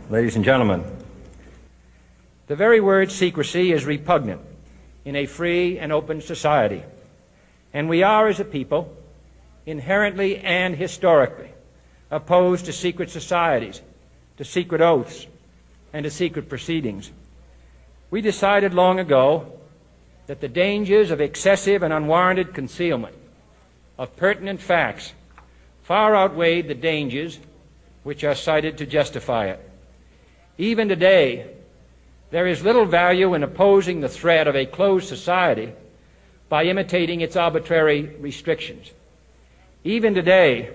ladies and gentlemen. The very word secrecy is repugnant in a free and open society, and we are, as a people, inherently and historically opposed to secret societies, to secret oaths, and to secret proceedings. We decided long ago that the dangers of excessive and unwarranted concealment of pertinent facts far outweighed the dangers which are cited to justify it. Even today, there is little value in opposing the threat of a closed society by imitating its arbitrary restrictions. Even today,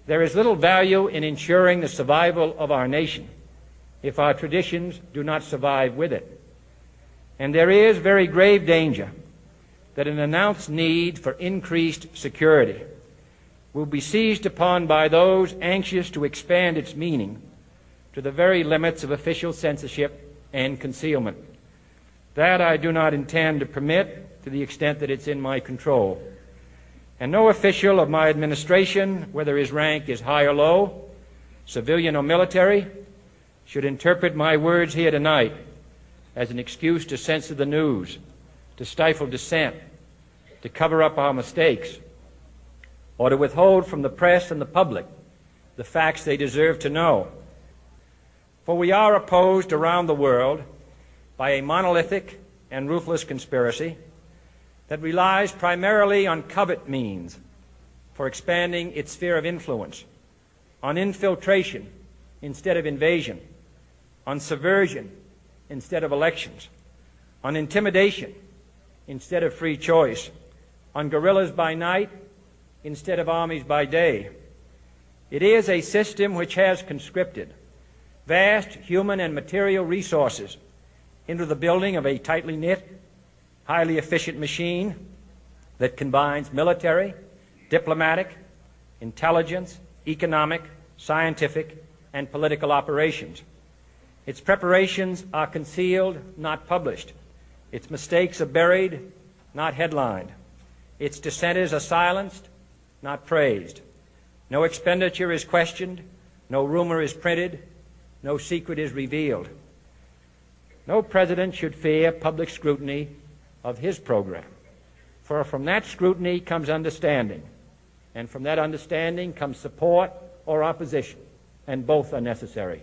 there is little value in ensuring the survival of our nation if our traditions do not survive with it. And there is very grave danger that an announced need for increased security will be seized upon by those anxious to expand its meaning to the very limits of official censorship and concealment. That I do not intend to permit to the extent that it's in my control. And no official of my administration, whether his rank is high or low, civilian or military, should interpret my words here tonight as an excuse to censor the news, to stifle dissent, to cover up our mistakes, or to withhold from the press and the public the facts they deserve to know. For we are opposed around the world by a monolithic and ruthless conspiracy that relies primarily on covert means for expanding its sphere of influence, on infiltration instead of invasion, on subversion instead of elections, on intimidation instead of free choice, on guerrillas by night instead of armies by day. It is a system which has conscripted vast human and material resources into the building of a tightly knit, highly efficient machine that combines military, diplomatic, intelligence, economic, scientific, and political operations. Its preparations are concealed, not published. Its mistakes are buried, not headlined. Its dissenters are silenced, not praised. No expenditure is questioned, no rumor is printed, no secret is revealed. No president should fear public scrutiny of his program, for from that scrutiny comes understanding, and from that understanding comes support or opposition, and both are necessary.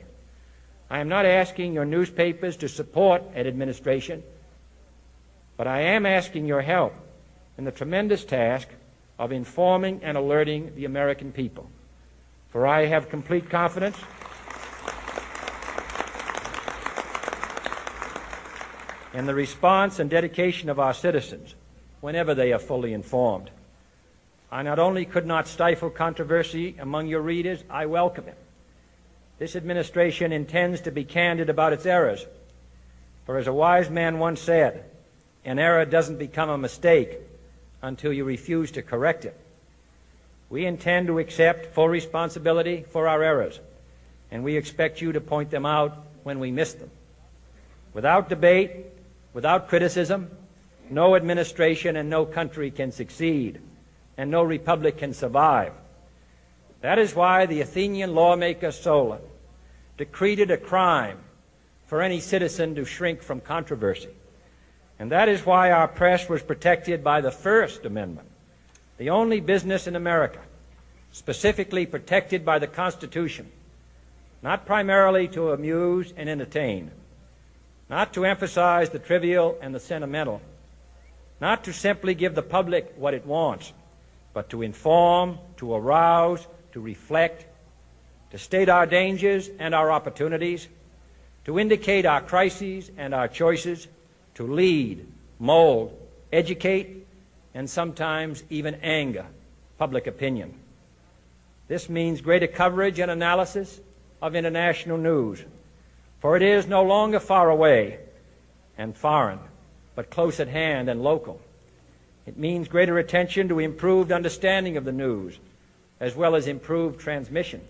I am not asking your newspapers to support an administration, but I am asking your help in the tremendous task of informing and alerting the American people. For I have complete confidence in the response and dedication of our citizens whenever they are fully informed. I not only could not stifle controversy among your readers, I welcome it. This administration intends to be candid about its errors. For as a wise man once said, an error doesn't become a mistake until you refuse to correct it. We intend to accept full responsibility for our errors, and we expect you to point them out when we miss them. Without debate, without criticism, no administration and no country can succeed, and no republic can survive. That is why the Athenian lawmaker Solon decreed it a crime for any citizen to shrink from controversy. And that is why our press was protected by the First Amendment, the only business in America specifically protected by the Constitution, not primarily to amuse and entertain, not to emphasize the trivial and the sentimental, not to simply give the public what it wants, but to inform, to arouse, to reflect, to state our dangers and our opportunities, to indicate our crises and our choices, to lead, mold, educate, and sometimes even anger public opinion. This means greater coverage and analysis of international news, for it is no longer far away and foreign, but close at hand and local. It means greater attention to improved understanding of the news, as well as improved transmission.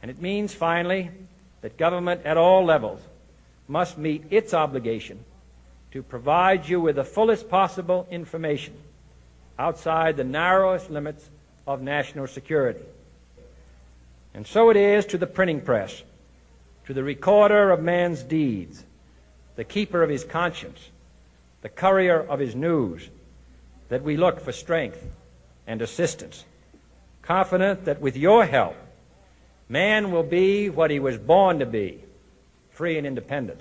And it means, finally, that government at all levels must meet its obligation to provide you with the fullest possible information outside the narrowest limits of national security. And so it is to the printing press, to the recorder of man's deeds, the keeper of his conscience, the courier of his news, that we look for strength and assistance, confident that with your help, man will be what he was born to be, free and independent.